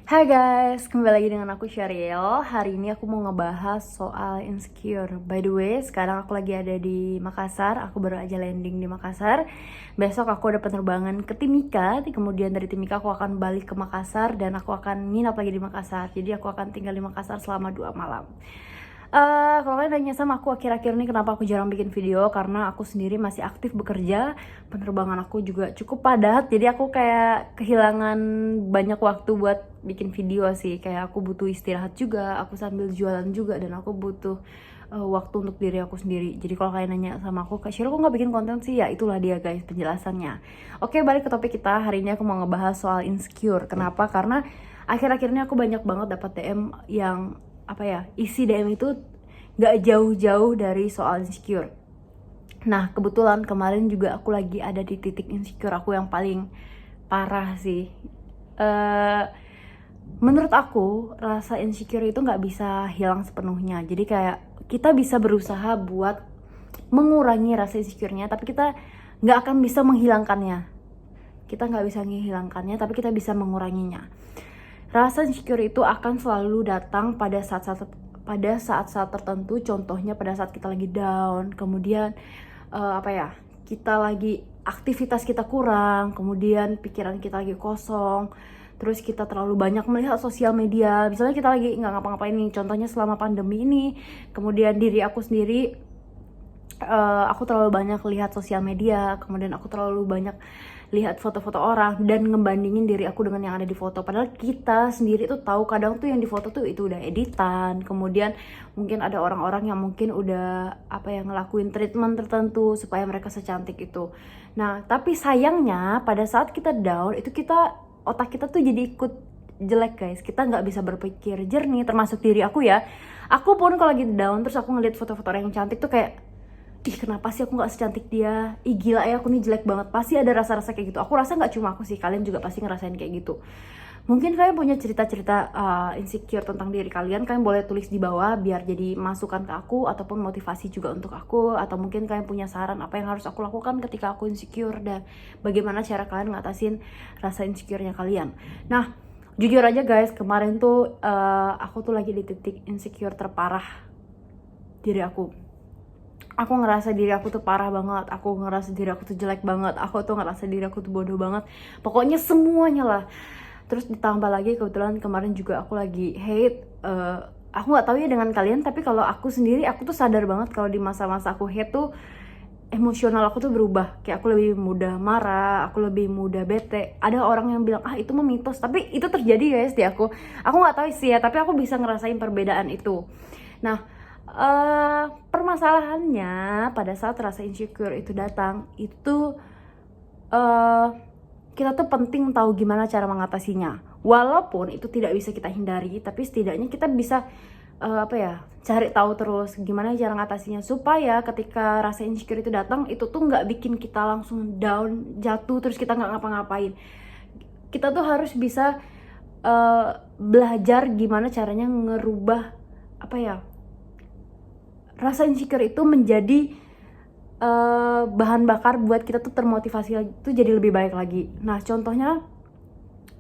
Hai guys, kembali lagi dengan aku Syariel. Hari ini aku mau ngebahas soal insecure. By the way, sekarang aku lagi ada di Makassar. Aku baru aja landing di Makassar. Besok aku ada penerbangan ke Timika. Kemudian dari Timika aku akan balik ke Makassar dan aku akan nginap lagi di Makassar. Jadi aku akan tinggal di Makassar selama 2 malam. Kalau kalian nanya sama aku akhir-akhir ini kenapa aku jarang bikin video, karena aku sendiri masih aktif bekerja, penerbangan aku juga cukup padat, jadi aku kayak kehilangan banyak waktu buat bikin video sih. Kayak aku butuh istirahat juga, aku sambil jualan juga, dan aku butuh waktu untuk diri aku sendiri. Jadi kalau kalian nanya sama aku, Kak Syiro kok nggak bikin konten sih? Ya itulah dia guys penjelasannya. Oke, balik ke topik kita. Hari ini aku mau ngebahas soal insecure. Kenapa? Karena akhir-akhir ini aku banyak banget dapat DM yang isi DM itu gak jauh-jauh dari soal insecure. Nah kebetulan kemarin juga aku lagi ada di titik insecure aku yang paling parah sih. Menurut aku rasa insecure itu gak bisa hilang sepenuhnya. Jadi kayak kita bisa berusaha buat mengurangi rasa insecure-nya, tapi kita gak akan bisa menghilangkannya. Kita gak bisa menghilangkannya, tapi kita bisa menguranginya. Rasa insecure itu akan selalu datang pada saat-saat tertentu. Contohnya pada saat kita lagi down, kemudian kita lagi aktivitas kita kurang, kemudian pikiran kita lagi kosong, terus kita terlalu banyak melihat sosial media. Misalnya kita lagi nggak ngapa-ngapain nih, contohnya selama pandemi ini, kemudian diri aku sendiri, aku terlalu banyak lihat sosial media, kemudian aku terlalu banyak lihat foto-foto orang dan ngebandingin diri aku dengan yang ada di foto. Padahal kita sendiri tuh tahu kadang tuh yang di foto tuh itu udah editan. Kemudian mungkin ada orang-orang yang mungkin udah ngelakuin treatment tertentu supaya mereka secantik itu. Nah, tapi sayangnya pada saat kita down itu otak kita tuh jadi ikut jelek guys. Kita nggak bisa berpikir jernih, termasuk diri aku ya. Aku pun kalau lagi down terus aku ngeliat foto-foto orang yang cantik tuh kayak, ih kenapa sih aku gak secantik dia, ih gila ya aku nih jelek banget. Pasti ada rasa-rasa kayak gitu. Aku rasa gak cuma aku sih, kalian juga pasti ngerasain kayak gitu. Mungkin kalian punya cerita-cerita insecure tentang diri kalian boleh tulis di bawah biar jadi masukan ke aku ataupun motivasi juga untuk aku. Atau mungkin kalian punya saran apa yang harus aku lakukan ketika aku insecure dan bagaimana cara kalian ngatasin rasa insecure-nya kalian. Nah jujur aja guys, kemarin tuh aku tuh lagi di titik insecure terparah diri aku. Aku ngerasa diri aku tuh parah banget, aku ngerasa diri aku tuh jelek banget, aku tuh ngerasa diri aku tuh bodoh banget. Pokoknya semuanya lah. Terus ditambah lagi kebetulan kemarin juga aku lagi hate. Aku nggak tahu ya dengan kalian, tapi kalau aku sendiri aku tuh sadar banget kalau di masa-masa aku hate tuh emosional aku tuh berubah. Kayak aku lebih mudah marah, aku lebih mudah bete. Ada orang yang bilang itu mah mitos, tapi itu terjadi guys di aku. Aku nggak tahu sih ya, tapi aku bisa ngerasain perbedaan itu. Nah permasalahannya pada saat rasa insecure itu datang itu kita tuh penting tahu gimana cara mengatasinya. Walaupun itu tidak bisa kita hindari, tapi setidaknya kita bisa cari tahu terus gimana cara ngatasinya supaya ketika rasa insecure itu datang itu tuh nggak bikin kita langsung down, jatuh terus kita nggak ngapa-ngapain. Kita tuh harus bisa belajar gimana caranya ngerubah rasa insecure itu menjadi bahan bakar buat kita tuh termotivasi lagi, tuh jadi lebih baik lagi. Nah contohnya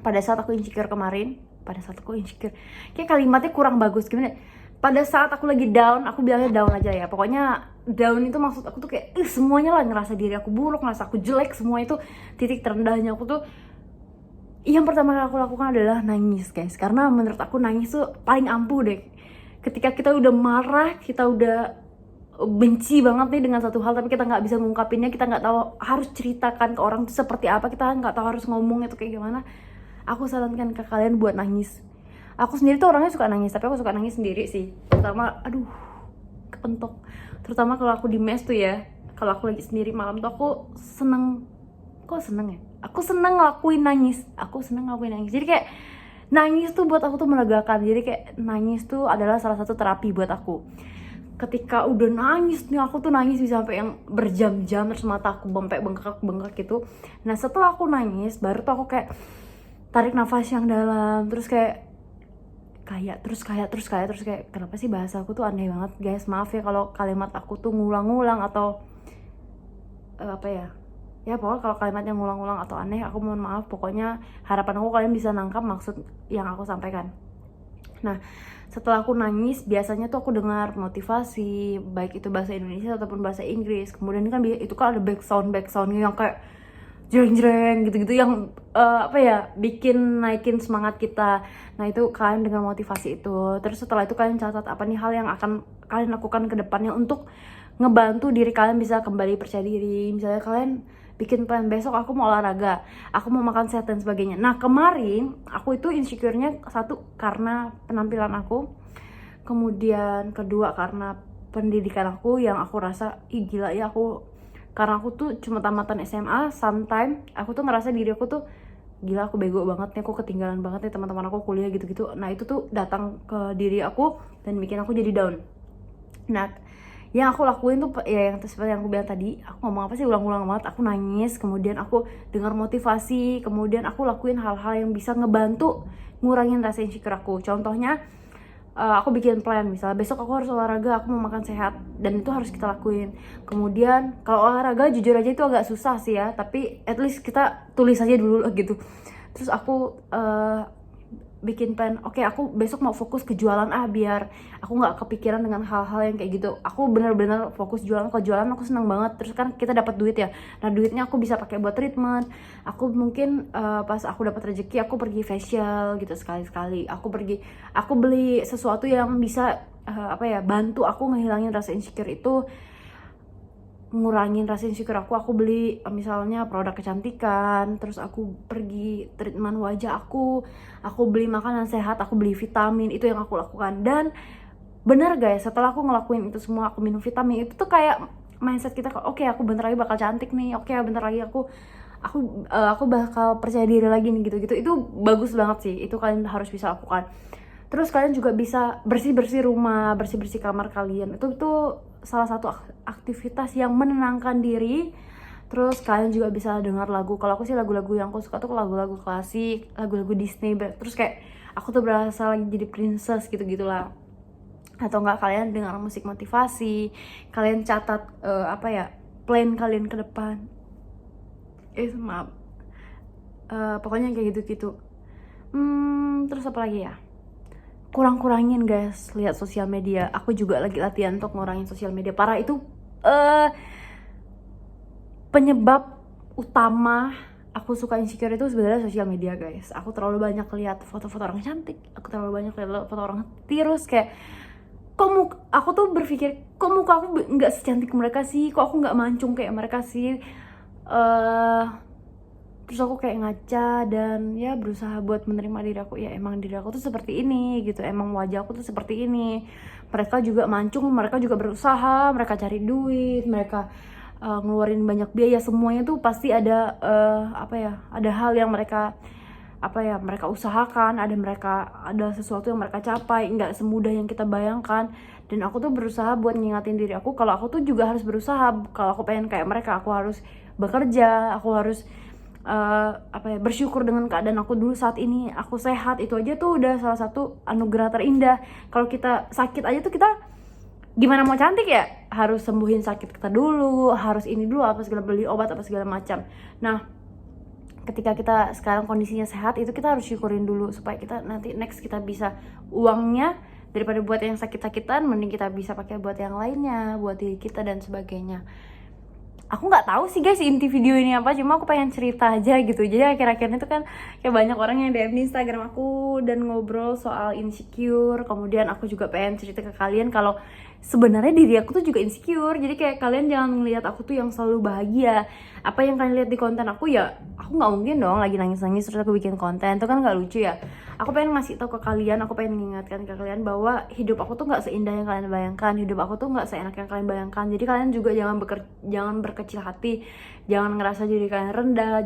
pada saat aku insecure kemarin, kayak kalimatnya kurang bagus gimana. Pada saat aku lagi down, aku bilangnya down aja ya. Pokoknya down itu maksud aku tuh kayak semuanya lah, ngerasa diri aku buruk, ngerasa aku jelek, semua itu titik terendahnya aku tuh. Yang pertama kali aku lakukan adalah nangis guys, karena menurut aku nangis tuh paling ampuh deh. Ketika kita udah marah, kita udah benci banget nih dengan satu hal, tapi kita nggak bisa ngungkapinnya, kita nggak tahu harus ceritakan ke orang itu seperti apa, kita nggak tahu harus ngomong itu kayak gimana. Aku sarankan ke kalian buat nangis. Aku sendiri tuh orangnya suka nangis, tapi aku suka nangis sendiri sih. Terutama, kepentok. Terutama kalau aku di mes tuh ya, kalau aku lagi sendiri malam tuh aku seneng. Kok seneng ya? Aku seneng ngelakuin nangis. Jadi kayak nangis tuh buat aku tuh melegakan. Jadi kayak nangis tuh adalah salah satu terapi buat aku. Ketika udah nangis nih, aku tuh nangis bisa sampai yang berjam-jam, terus mata aku bengkak gitu. Nah setelah aku nangis, baru tuh aku kayak tarik nafas yang dalam, terus kayak kenapa sih bahasa aku tuh aneh banget guys, maaf ya kalau kalimat aku tuh ngulang-ngulang atau Ya pokoknya kalau kalimat yang ngulang-ngulang atau aneh aku mohon maaf, pokoknya harapan aku kalian bisa nangkap maksud yang aku sampaikan. Nah, setelah aku nangis biasanya tuh aku dengar motivasi, baik itu bahasa Indonesia ataupun bahasa Inggris. Kemudian kan itu kan ada backsound yang kayak jreng-jreng gitu-gitu yang apa ya, bikin naikin semangat kita. Nah itu kalian dengan motivasi itu, terus setelah itu kalian catat apa nih hal yang akan kalian lakukan ke depannya untuk ngebantu diri kalian bisa kembali percaya diri. Misalnya kalian bikin plan, besok aku mau olahraga, aku mau makan sehat dan sebagainya. Nah kemarin aku itu insecure-nya satu karena penampilan aku, kemudian kedua karena pendidikan aku yang aku rasa ih gila ya, karena aku tuh cuma tamatan SMA, sometimes aku tuh ngerasa diri aku tuh gila, aku bego banget nih, aku ketinggalan banget nih teman-teman aku kuliah gitu-gitu. Nah itu tuh datang ke diri aku dan bikin aku jadi down. Nah yang aku lakuin tuh ya yang seperti yang aku bilang tadi, aku ngomong apa sih ulang-ulang banget, aku nangis, kemudian aku dengar motivasi, kemudian aku lakuin hal-hal yang bisa ngebantu ngurangin rasa insecure aku. Contohnya aku bikin plan, misalnya besok aku harus olahraga, aku mau makan sehat, dan itu harus kita lakuin. Kemudian kalau olahraga jujur aja itu agak susah sih ya, tapi at least kita tulis aja dulu lah gitu. Terus aku bikin plan, oke, aku besok mau fokus ke jualan biar aku nggak kepikiran dengan hal-hal yang kayak gitu. Aku bener-bener fokus jualan. Kalau jualan aku senang banget, terus kan kita dapat duit ya. Nah duitnya aku bisa pakai buat treatment. Aku mungkin pas aku dapat rezeki aku pergi facial gitu sekali-sekali. Aku beli sesuatu yang bisa apa ya, bantu aku ngehilangin rasa insecure itu, ngurangin rasa insecure aku beli misalnya produk kecantikan, terus aku pergi treatment wajah aku beli makanan sehat, aku beli vitamin, itu yang aku lakukan. Dan bener guys, setelah aku ngelakuin itu semua, aku minum vitamin, itu tuh kayak mindset kita, oke aku bentar lagi bakal cantik nih, oke bentar lagi aku bakal percaya diri lagi nih, gitu-gitu. Itu bagus banget sih, itu kalian harus bisa lakukan. Terus kalian juga bisa bersih-bersih rumah, bersih-bersih kamar kalian. Itu tuh salah satu aktivitas yang menenangkan diri. Terus kalian juga bisa dengar lagu. Kalau aku sih lagu-lagu yang aku suka tuh lagu-lagu klasik, lagu-lagu Disney. Terus kayak aku tuh berasa lagi jadi princess gitu-gitulah. Atau enggak kalian dengar musik motivasi, kalian catat apa ya, plan kalian ke depan. Maaf. Pokoknya kayak gitu-gitu. Terus apa lagi ya? Kurang-kurangin guys lihat sosial media. Aku juga lagi latihan untuk ngurangin sosial media. Parah, itu penyebab utama aku suka insecure itu sebenarnya sosial media guys. Aku terlalu banyak lihat foto-foto orang cantik, aku terlalu banyak lihat foto orang tirus, kayak aku tuh berpikir kok muka aku nggak secantik mereka sih, kok aku nggak mancung kayak mereka sih. Terus aku kayak ngaca dan ya berusaha buat menerima diri aku, ya emang diri aku tuh seperti ini gitu, emang wajah aku tuh seperti ini. Mereka juga mancung, mereka juga berusaha, mereka cari duit, mereka ngeluarin banyak biaya, semuanya tuh pasti ada apa ya, ada hal yang mereka mereka usahakan, ada sesuatu yang mereka capai, nggak semudah yang kita bayangkan. Dan aku tuh berusaha buat ngingatin diri aku kalau aku tuh juga harus berusaha. Kalau aku pengen kayak mereka, aku harus bekerja, aku harus bersyukur dengan keadaan aku dulu saat ini. Aku sehat, itu aja tuh udah salah satu anugerah terindah. Kalau kita sakit aja tuh kita gimana mau cantik ya, harus sembuhin sakit kita dulu, harus ini dulu apa segala, beli obat apa segala macam. Nah ketika kita sekarang kondisinya sehat, itu kita harus syukurin dulu supaya kita nanti next kita bisa uangnya daripada buat yang sakit-sakitan, mending kita bisa pakai buat yang lainnya, buat diri kita dan sebagainya. Aku nggak tahu sih guys inti video ini apa, cuma aku pengen cerita aja gitu. Jadi akhir-akhir itu kan kayak banyak orang yang DM di Instagram aku dan ngobrol soal insecure. Kemudian aku juga pengen cerita ke kalian kalau sebenarnya diri aku tuh juga insecure. Jadi kayak kalian jangan ngelihat aku tuh yang selalu bahagia. Apa yang kalian lihat di konten aku, ya aku nggak mungkin dong lagi nangis-nangis terus aku bikin konten, itu kan nggak lucu ya. Aku pengen ngasih tau ke kalian, aku pengen mengingatkan ke kalian bahwa hidup aku tuh nggak seindah yang kalian bayangkan, hidup aku tuh nggak seenak yang kalian bayangkan. Jadi kalian juga jangan berkecil hati, jangan ngerasa diri kalian rendah,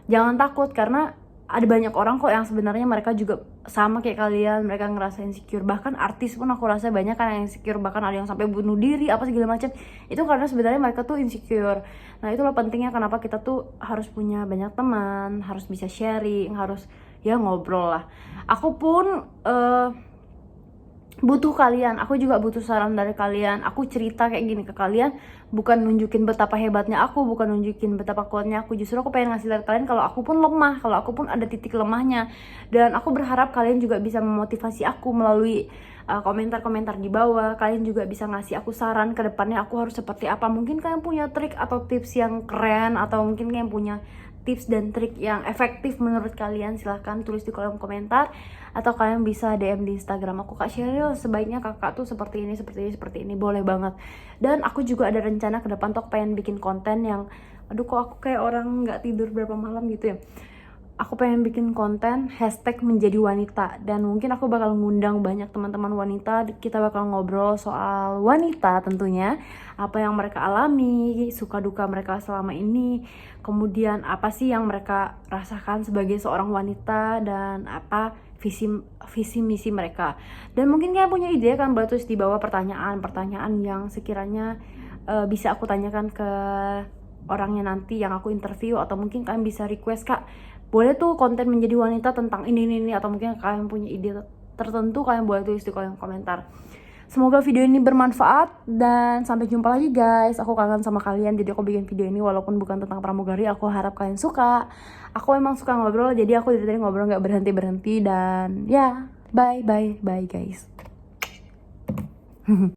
jangan takut, karena ada banyak orang kok yang sebenarnya mereka juga sama kayak kalian, mereka ngerasa insecure. Bahkan artis pun aku rasa banyak kan yang insecure, bahkan ada yang sampai bunuh diri apa segala macam. Itu karena sebenarnya mereka tuh insecure. Nah itulah pentingnya kenapa kita tuh harus punya banyak teman, harus bisa sharing, harus ya ngobrol lah. Aku pun butuh kalian, aku juga butuh saran dari kalian. Aku cerita kayak gini ke kalian bukan nunjukin betapa hebatnya aku, bukan nunjukin betapa kuatnya aku. Justru aku pengen ngasih lihat kalian kalau aku pun lemah, kalau aku pun ada titik lemahnya. Dan aku berharap kalian juga bisa memotivasi aku melalui komentar-komentar di bawah. Kalian juga bisa ngasih aku saran ke depannya aku harus seperti apa. Mungkin kalian punya trik atau tips yang keren, atau mungkin kalian punya tips dan trik yang efektif menurut kalian. Silahkan tulis di kolom komentar, atau kalian bisa DM di Instagram aku, Kak Sheryl, sebaiknya kakak tuh seperti ini, seperti ini, seperti ini. Boleh banget. Dan aku juga ada rencana ke depan tuh pengen bikin konten yang, aduh kok aku kayak orang nggak tidur berapa malam gitu ya. Aku pengen bikin konten hashtag menjadi wanita, dan mungkin aku bakal ngundang banyak teman-teman wanita. Kita bakal ngobrol soal wanita tentunya, apa yang mereka alami, suka duka mereka selama ini, kemudian apa sih yang mereka rasakan sebagai seorang wanita, dan apa visi misi mereka. Dan mungkin kalian punya ide kan, boleh tulis di bawah pertanyaan yang sekiranya bisa aku tanyakan ke orangnya nanti yang aku interview. Atau mungkin kalian bisa request, Kak, boleh tuh konten menjadi wanita tentang ini, atau mungkin kalian punya ide tertentu, kalian boleh tulis di kolom komentar. Semoga video ini bermanfaat, dan sampai jumpa lagi guys. Aku kangen sama kalian, jadi aku bikin video ini walaupun bukan tentang pramugari. Aku harap kalian suka. Aku emang suka ngobrol, jadi aku dari tadi ngobrol gak berhenti-berhenti. Dan ya, bye guys.